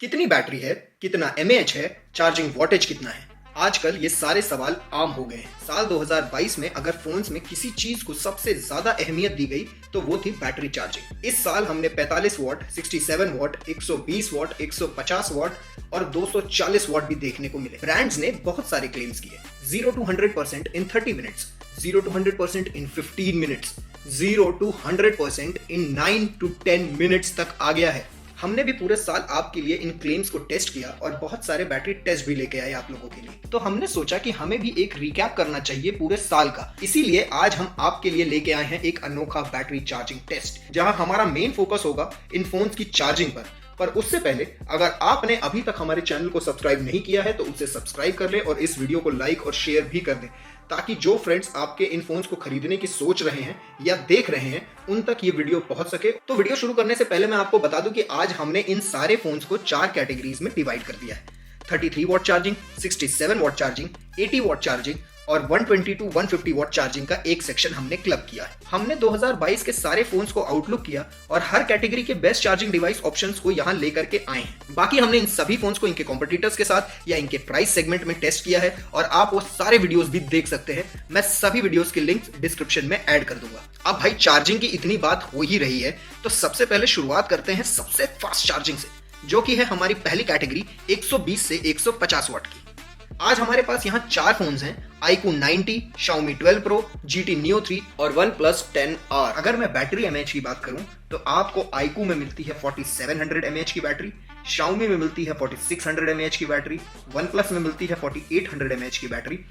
कितनी बैटरी है, कितना एमएएच है, चार्जिंग वॉटेज कितना है। आजकल ये सारे सवाल आम हो गए हैं। साल 2022 में अगर फोन्स में किसी चीज को सबसे ज्यादा अहमियत दी गई तो वो थी बैटरी चार्जिंग। इस साल हमने 45 वॉट, 67 वॉट, 120 वॉट, 150 वॉट और 240 वॉट भी देखने को मिले। ब्रांड्स ने बहुत सारे क्लेम्स किए। 0 to 100% in 30 minutes, 0 to 100% in 15 minutes, 0 to 100% in 9 to 10 minutes तक आ गया है। हमने भी पूरे साल आपके लिए इन क्लेम्स को टेस्ट किया और बहुत सारे बैटरी टेस्ट भी लेके आए आप लोगों के लिए। तो हमने सोचा कि हमें भी एक रिकैप करना चाहिए पूरे साल का। इसीलिए आज हम आपके लिए लेके आए हैं एक अनोखा बैटरी चार्जिंग टेस्ट, जहां हमारा मेन फोकस होगा इन फोन्स की चार्जिंग पर उससे पहले अगर आपने अभी तक हमारे चैनल को सब्सक्राइब नहीं किया है तो उसे सब्सक्राइब कर लें और इस वीडियो को लाइक और शेयर भी कर दें, ताकि जो फ्रेंड्स आपके इन फोन्स को खरीदने की सोच रहे हैं या देख रहे हैं उन तक ये वीडियो पहुंच सके। तो वीडियो शुरू करने से पहले मैं आपको बता दूं कि आज हमने इन सारे फोन्स को 4 कैटेगरीज में डिवाइड कर दिया है। 33 watt charging, 67 watt charging, 80 watt charging और 120 to 150 वॉट चार्जिंग का एक सेक्शन हमने क्लब किया है। हमने 2022 के सारे फोन्स को आउटलुक किया और हर कैटेगरी के बेस्ट चार्जिंग डिवाइस ऑप्शंस को यहाँ लेकर के आए हैं। बाकी हमने इन सभी फोन्स को इनके कॉम्पिटिटर्स के साथ या इनके प्राइस सेगमेंट में टेस्ट किया है और आप वो सारे वीडियोस भी देख सकते हैं। मैं सभी वीडियोस के लिंक्स डिस्क्रिप्शन में ऐड कर दूंगा। अब भाई चार्जिंग की इतनी बात हो ही रही है तो सबसे पहले शुरुआत करते हैं सबसे फास्ट चार्जिंग से, जो कि है हमारी पहली कैटेगरी 120 से 150 वॉट की। आज हमारे पास यहाँ 4 फोन्स हैं, iQOO 90, Xiaomi 12 Pro, GT Neo 3 और OnePlus 10R। अगर मैं बैटरी एमएएच की बात करूं तो आपको iQOO में मिलती है 4700 mAh की बैटरी, Xiaomi में मिलती है 4600 mAh की बैटरी, OnePlus में मिलती है 4800 mAh की बैटरी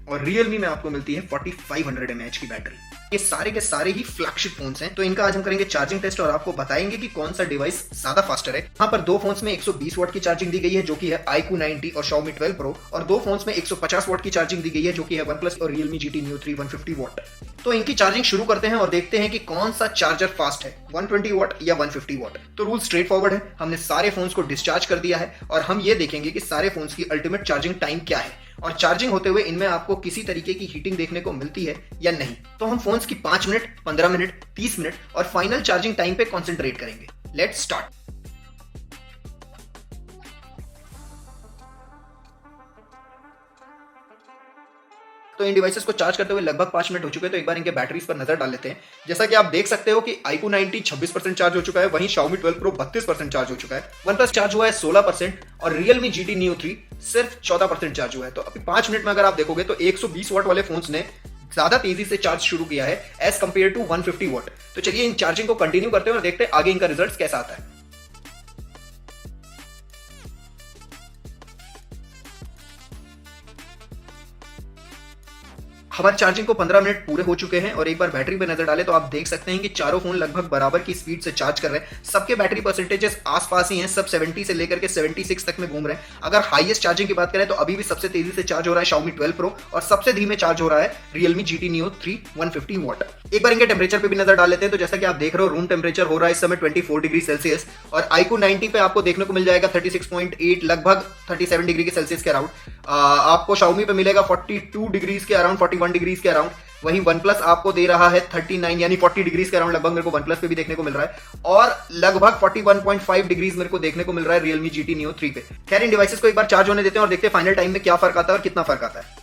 और Realme में आपको मिलती है 4500 mAh की बैटरी। ये सारे के सारे ही फ्लैगशिप फोन्स हैं। तो इनका आज हम करेंगे चार्जिंग टेस्ट और आपको बताएंगे कि कौन सा डिवाइस ज्यादा फास्टर है। यहाँ पर 2 फोन्स में 120 वॉट की चार्जिंग दी गई है, जो कि है iQOO 90 और Xiaomi 12 Pro, और 2 फोन्स में 150 वॉट की चार्जिंग दी गई है, जो कि है OnePlus और Realme GT Neo 3 150 वॉट। तो इनकी चार्जिंग शुरू करते हैं और देखते हैं कि कौन सा चार्जर फास्ट है, 120 वॉट या 150 वॉट। तो रूल स्ट्रेट फॉरवर्ड है, हमने सारे फोन्स को डिस्चार्ज कर दिया है और हम ये देखेंगे कि सारे फोन्स की अल्टीमेट चार्जिंग टाइम क्या है और चार्जिंग होते हुए इनमें आपको किसी तरीके की हीटिंग देखने को मिलती है या नहीं। तो हम फोन्स की 5 मिनट, 15 मिनट, 30 मिनट और फाइनल चार्जिंग टाइम पे कंसंट्रेट करेंगे। Let's start. तो इन डिवाइसेस को चार्ज करते हुए लगभग 5 मिनट हो चुके हैं। तो एक बार इनके बैटरीज पर नजर डाल लेते हैं। जैसा कि आप देख सकते हो कि iQOO 90 26% चार्ज हो चुका है, वहीं Xiaomi 12 Pro 32% चार्ज हो चुका है, OnePlus चार्ज हुआ है 16% और Realme GT Neo 3 सिर्फ 14% चार्ज हुआ है। तो अभी 5 मिनट में अगर आप देखोगे तो 120 वॉट वाले फोन्स ने ज्यादा तेजी से चार्ज शुरू किया है एज कंपेयर टू 150 वॉट। तो चलिए इन चार्जिंग को कंटिन्यू करते हैं और देखते हैं आगे इनका रिजल्ट कैसा आता है। हमारी चार्जिंग को 15 मिनट पूरे हो चुके हैं और एक बार बैटरी पे नजर डालें तो आप देख सकते हैं कि चारों फोन लगभग बराबर की स्पीड से चार्ज कर रहे हैं। सबके बैटरी परसेंटेजेस आसपास ही हैं, सब 70 से लेकर के 76 तक में घूम रहे हैं। अगर हाईएस्ट चार्जिंग की बात करें तो अभी भी सबसे तेजी से चार्ज हो रहा है Xiaomi 12 Pro और सबसे धीमे चार्ज हो रहा है Realme GT Neo 3 150 वॉट। एक बार इनके टेम्परेचर पे भी नजर डाल लेते हैं। तो जैसा कि आप देख रहे हो रूम टेम्परेचर हो रहा है इस समय 24 डिग्री सेल्सियस और iQOO 90 पे आपको देखने को मिल जाएगा 36.8, लगभग 37 डिग्री के सेल्सियस के अराउंड। आपको Xiaomi पे मिलेगा 42 डिग्रीज के अराउंड, 41 डिग्रीज के अराउंड। वहीं OnePlus आपको दे रहा है 39 यानी 40 डिग्रीज के अराउंड, लगभग मेरे को OnePlus पे भी देखने को मिल रहा है और लगभग 41.5 डिग्रीज मेरे को देखने को मिल रहा है Realme GT Neo 3 पे। खैर इन डिवाइसेस को एक बार चार्ज होने देते हैं और देखते हैं फाइनल टाइम में क्या फर्क आता है और कितना फर्क आता है।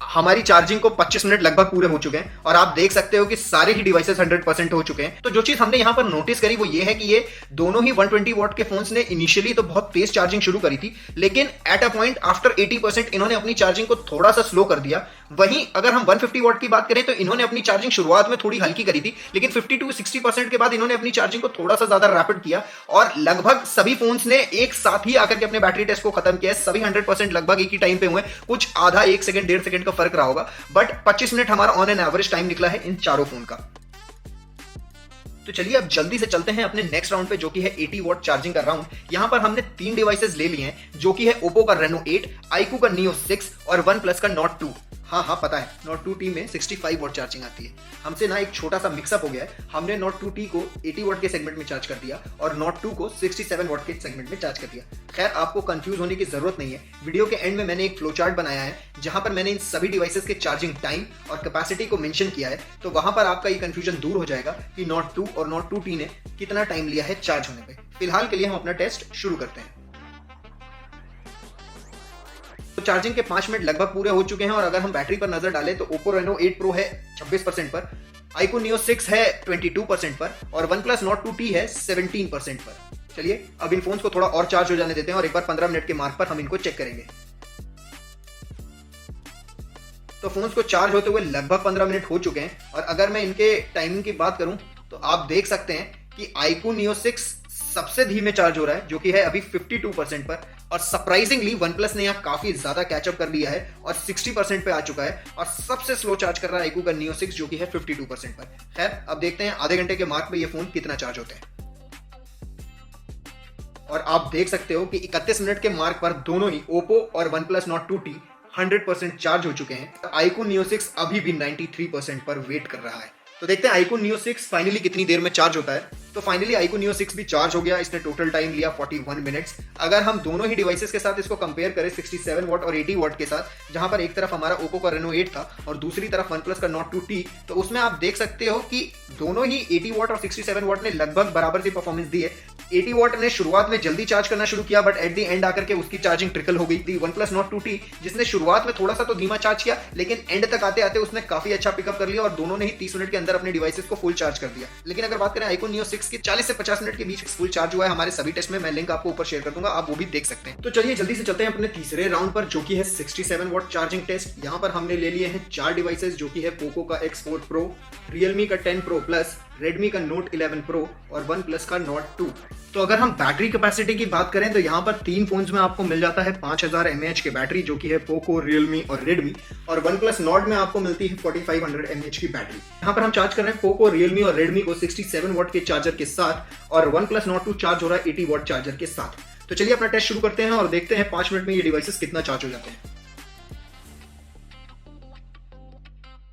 हमारी चार्जिंग को 25 मिनट लगभग पूरे हो चुके हैं और आप देख सकते हो कि सारे ही डिवाइसेस 100% हो चुके हैं। तो जो चीज हमने यहां पर नोटिस करी वो ये है कि ये दोनों ही 120 वॉट के फोन्स ने इनिशियली तो बहुत तेज चार्जिंग शुरू करी थी, लेकिन एट अ पॉइंट आफ्टर 80% इन्होंने अपनी चार्जिंग को थोड़ा सा स्लो कर दिया। वहीं अगर हम 150 वॉट की बात करें तो इन्होंने अपनी चार्जिंग शुरुआत में थोड़ी हल्की करी थी, लेकिन 50 to 60% के बाद इन्होंने अपनी चार्जिंग को थोड़ा सा ज्यादा रैपिड किया और लगभग सभी फोन्स ने एक साथ ही आकर के अपने बैटरी टेस्ट को खत्म किया है। सभी 100% लगभग एक ही टाइम पे हुए, कुछ आधा 1 सेकंड 1.5 सेकंड का फर्क रहा होगा, बट 25 मिनट हमारा ऑन एन एवरेज टाइम निकला है इन चारों फोन का। तो चलिए अब जल्दी से चलते हैं अपने नेक्स्ट राउंड पे, जो कि है 80 वॉट चार्जिंग का राउंड। यहां पर हमने 3 डिवाइसेस ले लिए हैं, जो कि है Oppo का Reno 8, iQOO का Neo 6 और वन प्लस का नॉट 2। हाँ पता है, नॉट 2T में 65 वॉट चार्जिंग आती है। हमसे ना एक छोटा सा मिक्सअप हो गया है, हमने नॉट 2T को 80 वॉट के सेगमेंट में चार्ज कर दिया और नॉट 2 को 67 वॉट के सेगमेंट में चार्ज कर दिया। खैर, आपको कंफ्यूज होने की जरूरत नहीं है। वीडियो के एंड में मैंने एक फ्लो चार्ट बनाया है जहां पर मैंने इन सभी डिवाइसेस के चार्जिंग टाइम और कैपेसिटी को मेंशन किया है, तो वहां पर आपका ये कंफ्यूजन दूर हो जाएगा कि नॉट 2 और नॉट 2T ने कितना टाइम लिया है चार्ज होने पे। फिलहाल के लिए हम अपना टेस्ट शुरू करते हैं। तो चार्जिंग के 5 मिनट लगभग पूरे हो चुके हैं और अगर हम बैटरी पर नजर डालें तो Oppo Reno 8 Pro है 26% पर, iQOO Neo 6 है 22% पर और OnePlus Nord 2T है 17% पर। चलिए अब इन फोन्स को थोड़ा और चार्ज हो जाने देते हैं और एक बार 15 मिनट के मार्क पर हम इनको चेक करेंगे। तो फोन्स को चार्ज होते हुए लगभग 15 मिनट हो चुके हैं और अगर मैं इनके टाइमिंग की बात करूं तो आप देख सकते हैं कि iQOO Neo 6 सबसे धीमे चार्ज हो रहा है, जो कि है अभी 52% पर, और सरप्राइजिंगली OnePlus ने यहाँ काफी ज्यादा कैचअप कर लिया है और 60% पे आ चुका है और सबसे स्लो चार्ज कर रहा है iQOO का Neo 6 जो कि है 52% पर। खैर, अब देखते हैं आधे घंटे के मार्क पे ये फोन कितना चार्ज होते हैं। और आप देख सकते हो कि 31 मिनट के मार्क पर दोनों ही Oppo और OnePlus Nord 2T 100% चार्ज हो चुके हैं। iQOO Neo 6 अभी भी 93% पर वेट कर रहा है। तो देखते हैं iQOO Neo 6 फाइनली कितनी देर में चार्ज होता है। तो फाइनली iQOO Neo 6 भी चार्ज हो गया। इसने टोटल टाइम लिया 41 मिनट्स। अगर हम दोनों ही डिवाइसेस के साथ इसको कंपेयर करें 67 वॉट और 80 वॉट के साथ, जहां पर एक तरफ हमारा Oppo का Reno 8 था और दूसरी तरफ OnePlus का Nord 2T, तो उसमें आप देख सकते हो कि दोनों ही 80 वॉट और 67 वॉट ने लगभग बराबर सी परफॉर्मेंस दी है। 80 वॉट ने शुरुआत में जल्दी चार्ज करना शुरू किया, बट एट द एंड आकर के उसकी चार्जिंग ट्रिकल हो गई थी। OnePlus Nord 2T जिसने शुरुआत में थोड़ा सा तो धीमा चार्ज किया, लेकिन एंड तक आते आते उसने काफी अच्छा पिकअप कर लिया और दोनों ने ही 30 मिनट के अंदर अपने डिवाइसेस को फुल चार्ज कर दिया। लेकिन अगर बात करें iQOO Neo 6 की, 40 से 50 मिनट के बीच फुल चार्ज हुआ है हमारे सभी टेस्ट में। मैं लिंक आपको ऊपर शेयर कर दूंगा, आप वो भी देख सकते हैं। तो चलिए जल्दी से चलते हैं अपने तीसरे राउंड पर, जो कि है 67 वॉट चार्जिंग टेस्ट। यहाँ पर हमने ले लिए हैं 4 डिवाइसेस, जो कि है Poco का X4 Pro, Realme का 10 Pro Plus, Redmi का Note 11 Pro और OnePlus का Nord 2। तो अगर हम बैटरी कैपेसिटी की बात करें तो यहाँ पर 3 फोन्स में आपको मिल जाता है 5000 mAh की बैटरी, जो कि है Poco, Realme और Redmi, और OnePlus Nord में आपको मिलती है 4500 mAh की बैटरी। यहाँ पर हम चार्ज कर रहे हैं Poco, Realme और Redmi को 67 वॉट के चार्जर के साथ और OnePlus Nord 2 चार्ज हो रहा है 80 वॉट चार्जर के साथ। तो चलिए अपना टेस्ट शुरू करते हैं और देखते हैं 5 मिनट में ये डिवाइसेस कितना चार्ज हो जाते हैं।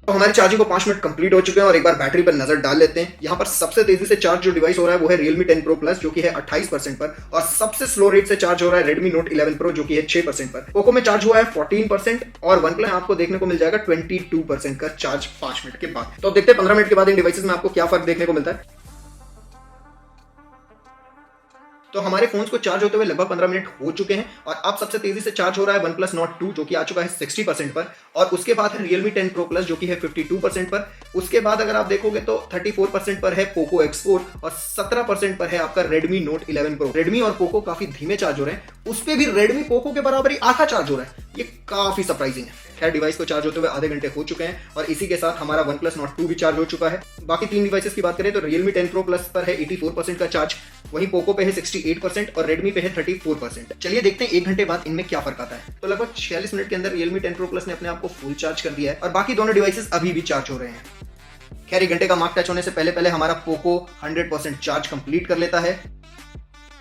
तो हमारी चार्जिंग को 5 मिनट कंप्लीट हो चुके हैं और एक बार बैटरी पर नजर डाल लेते हैं। यहाँ पर सबसे तेजी से चार्ज जो डिवाइस हो रहा है वो है Realme 10 Pro Plus, जो कि है 28% पर, और सबसे स्लो रेट से चार्ज हो रहा है Redmi Note 11 Pro, जो कि है 6% पर। Poco में चार्ज हुआ है 14% और OnePlus आपको देखने को मिल जाएगा 22% का चार्ज 5 मिनट के बाद। तो अब देखते हैं 15 मिनट के बाद इन डिवाइसेस में आपको क्या फर्क देखने को मिलता है। तो हमारे फोन्स को चार्ज होते हुए लगभग 15 मिनट हो चुके हैं और अब सबसे तेजी से चार्ज हो रहा है OnePlus Nord 2, जो कि आ चुका है 60% पर, और उसके बाद है Realme 10 Pro Plus, जो कि है 52% पर। उसके बाद अगर आप देखोगे तो 34% पर है Poco X4 और 17% पर है आपका Redmi Note 11 Pro। Redmi और Poco काफी धीमे चार्ज हो रहे हैं, उस पे भी Redmi Poco के बराबर ही आधा चार्ज हो रहा है। ये काफी सरप्राइजिंग है। खैर, डिवाइस को चार्ज होते हुए आधे घंटे हो चुके हैं और इसी के साथ हमारा OnePlus Nord 2 भी चार्ज हो चुका है। बाकी 3 डिवाइसेस की बात करें तो Realme 10 Pro Plus पर है 84% का चार्ज, वहीं Poco पे है 68% और Redmi पे है 34%। चलिए देखते हैं 1 घंटे बाद इनमें क्या फर्क आता है। तो लगभग 46 मिनट के अंदर Realme 10 Pro Plus ने अपने आप को फुल चार्ज कर दिया है और बाकी दोनों डिवाइसेस अभी भी चार्ज हो रहे हैं। खैर, 1 घंटे का मार्क टच होने से पहले हमारा Poco 100% चार्ज कंप्लीट कर लेता है।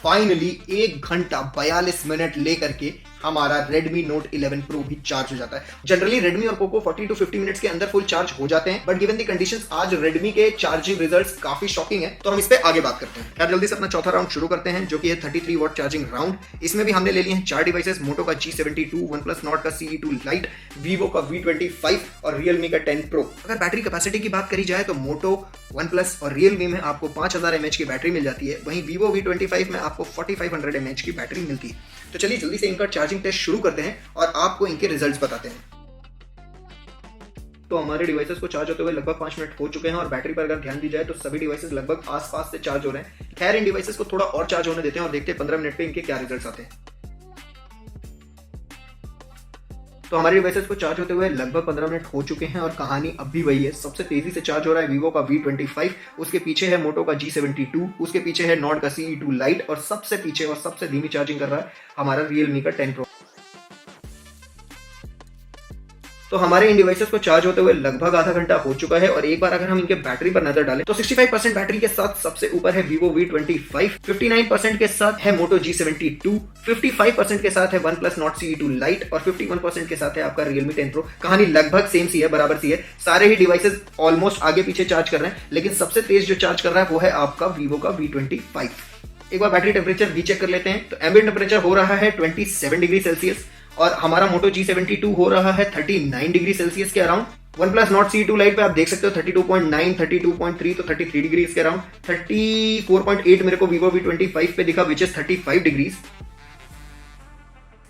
फाइनली 1 घंटा 42 मिनट लेकर के हमारा Redmi Note 11 Pro भी चार्ज हो जाता है। जनरली Redmi और Poco 40 to 50 मिनट्स के अंदर फुल चार्ज हो जाते हैं, बट गिवन द कंडीशंस आज Redmi के चार्जिंग रिजल्ट्स काफी शॉकिंग है, तो हम इस पे आगे बात करते हैं। यार जल्दी से अपना चौथा राउंड शुरू करते हैं, जो कि है 33 वॉट चार्जिंग राउंड। इसमें भी हमने ले लिए हैं 4 डिवाइसेस, Moto का G72, OnePlus Nord का CE2 Lite, Vivo का V25 और Realme का 10 Pro। अगर बैटरी कैपेसिटी की बात करी जाए तो Moto, OnePlus और Realme में आपको 5000 mAh की बैटरी मिल जाती है, वहीं Vivo V25 में आपको 4500 mAh की बैटरी मिलती है। तो चलिए जल्दी से इनका चार्जिंग टेस्ट शुरू करते हैं और आपको इनके रिजल्ट्स बताते हैं। तो हमारे डिवाइसेस को चार्ज होते हुए लगभग 5 मिनट हो चुके हैं और बैटरी पर अगर ध्यान दी जाए तो सभी डिवाइसेस लगभग आसपास से चार्ज हो रहे हैं। खैर, इन डिवाइसेस को थोड़ा और चार्ज होने देते हैं और देखते हैं 15 मिनट पे इनके क्या रिजल्ट्स आते हैं। तो हमारे डिवाइसेस को चार्ज होते हुए लगभग 15 मिनट हो चुके हैं और कहानी अब भी वही है। सबसे तेजी से चार्ज हो रहा है Vivo का V25, उसके पीछे है Moto का G72, उसके पीछे है Nord का CE2 Lite और सबसे पीछे और सबसे धीमी चार्जिंग कर रहा है हमारा Realme का 10 Pro। तो हमारे इन डिवाइसेस को चार्ज होते हुए लगभग आधा घंटा हो चुका है और एक बार अगर हम इनके बैटरी पर नजर डालें तो 65% बैटरी के साथ सबसे ऊपर है Vivo V25, 59% के साथ है Moto G72, 55% के साथ है OnePlus Nord CE2 Lite और 51% के साथ है आपका Realme 10 Pro। कहानी लगभग सेम सी है, बराबर सी है। सारे ही डिवाइसेस ऑलमोस्ट आगे पीछे चार्ज कर रहे हैं, लेकिन सबसे तेज जो चार्ज कर रहा है वो है आपका Vivo का V25। एक बार बैटरी टेम्परेचर भी चेक कर लेते हैं। तो एम्बिएंट टेम्परेचर हो रहा है 27 डिग्री सेल्सियस और हमारा Moto G72 हो रहा है 39 डिग्री सेल्सियस के around. OnePlus Nord CE2 Lite पे आप देख सकते हो 32.9, 32.3 तो 33 डिग्री के अराउंड। 34.8 मेरे को Vivo V25 पे दिखा विच इज 35 डिग्रीज।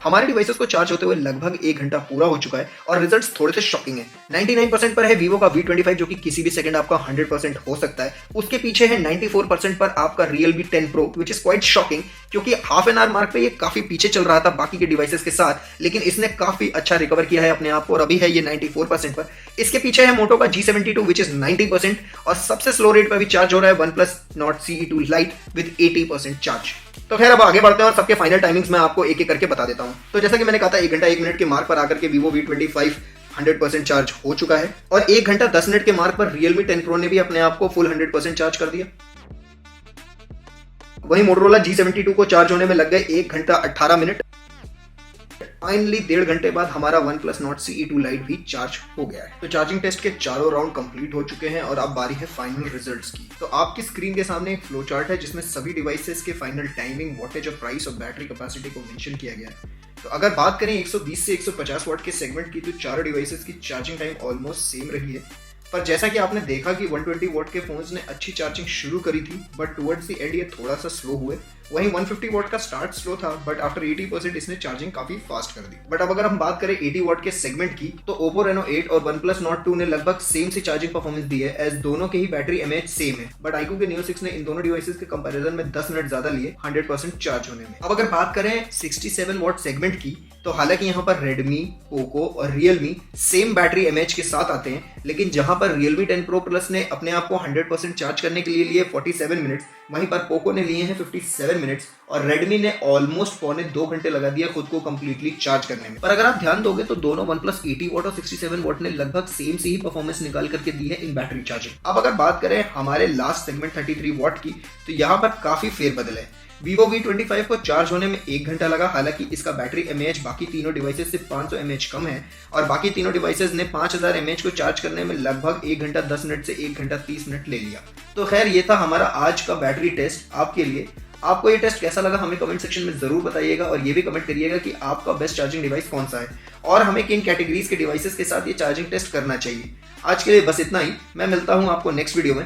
हमारे डिवाइसेस को चार्ज होते हुए लगभग 1 घंटा पूरा हो चुका है और रिजल्ट्स थोड़े से शॉकिंग है। 99% पर है Vivo का V25 जो कि किसी भी सेकंड आपका 100% हो सकता है। उसके पीछे है 94% पर आपका Realme 10 Pro which is quite shocking, क्योंकि हाफ एन आवर मार्क पे ये काफी पीछे चल रहा था बाकी के डिवाइसेस के साथ, लेकिन इसने काफी अच्छा रिकवर किया है अपने आप को और अभी है ये 94% पर। इसके पीछे है Moto का G72 विच इज 90% और सबसे स्लो रेट पर भी चार्ज हो रहा है OnePlus Nord CE2 Lite with 80% charge. तो खैर अब आगे बढ़ते हैं और सबके फाइनल टाइमिंग्स मैं आपको एक एक करके बता देता हूं। तो जैसा कि मैंने कहा था 1 घंटा 1 मिनट के मार्क पर आकर के Vivo V25 100% चार्ज हो चुका है और 1 घंटा 10 मिनट के मार्क पर Realme 10 Pro ने भी अपने आप को फुल 100% चार्ज कर दिया। वहीं Motorola G72 को चार्ज होने में लग गए 1 घंटा 18 मिनट। फाइनली 1.5 घंटे बाद हमारा OnePlus Nord CE2 Lite भी चार्ज हो गया है। तो चार्जिंग टेस्ट के चारों राउंड कंप्लीट हो चुके हैं और अब बारी है फाइनल रिजल्ट्स की। तो आपकी स्क्रीन के सामने एक फ्लो चार्ट है जिसमें सभी डिवाइसेस के फाइनल टाइमिंग, वॉटेज और प्राइस और बैटरी कैपेसिटी को मेंशन किया गया है। तो अगर बात करें 120 से 150 वाट के सेगमेंट की तो चारों डिवाइसेस की चार्जिंग टाइम ऑलमोस्ट सेम रही है, पर जैसा कि आपने देखा कि 120 वॉट के फोन्स ने अच्छी चार्जिंग शुरू करी थी बट टुवर्ड्स द एंड ये थोड़ा सा स्लो हुए। वहीं 150 वॉट का स्टार्ट स्लो था बट आफ्टर 80% इसने चार्जिंग काफी फास्ट कर दी। बट अब अगर हम बात करें 80 वॉट के सेगमेंट की तो Oppo Reno 8 और OnePlus Nord 2 ने लगभग सेम सी चार्जिंग परफॉर्मेंस दी है, एज दोनों के ही बैटरी एमएएच सेम है। बट iQOO के Neo 6 ने इन दोनों डिवाइसेस के कंपैरिजन में 10 मिनट ज्यादा लिए 100% चार्ज होने में। अब अगर बात करें 67 वॉट सेगमेंट की तो हालांकि यहाँ पर Redmi, Poco और Realme सेम बैटरी एमएएच के साथ आते हैं, लेकिन जहां पर Realme 10 Pro Plus ने अपने आप को 100% चार्ज करने के लिए लिए 47 मिनट्स, वहीं पर Poco ने लिए हैं 57 मिनट्स और Redmi ने ऑलमोस्ट 2.25 घंटे लगा दिया खुद को कंप्लीटली चार्ज करने में। पर अगर आप ध्यान दोगे तो दोनों OnePlus 80 वॉट और 67 वॉट ने लगभग सेम सी ही परफॉर्मेंस निकाल करके दी है इन बैटरी चार्जिंग। अब अगर बात करें हमारे लास्ट सेगमेंट 33 वॉट की तो यहाँ पर काफी फेरबदल है। Vivo V25 को चार्ज होने में 1 घंटा लगा, हालांकि इसका बैटरी एमएएच बाकी तीनों डिवाइसेस से 500 mAh कम है और बाकी तीनों डिवाइसेस ने 5000 mAh को चार्ज करने में लगभग 1 घंटा 10 मिनट से 1 घंटा 30 मिनट ले लिया। तो खैर ये था हमारा आज का बैटरी टेस्ट आपके लिए। आपको ये टेस्ट कैसा लगा हमें कमेंट सेक्शन में जरूर बताइएगा और ये भी कमेंट करिएगा कि आपका बेस्ट चार्जिंग डिवाइस कौन सा है और हमें किन कैटेगरीज के डिवाइसेस के साथ ये चार्जिंग टेस्ट करना चाहिए। आज के लिए बस इतना ही, मैं मिलता हूँ आपको नेक्स्ट वीडियो में।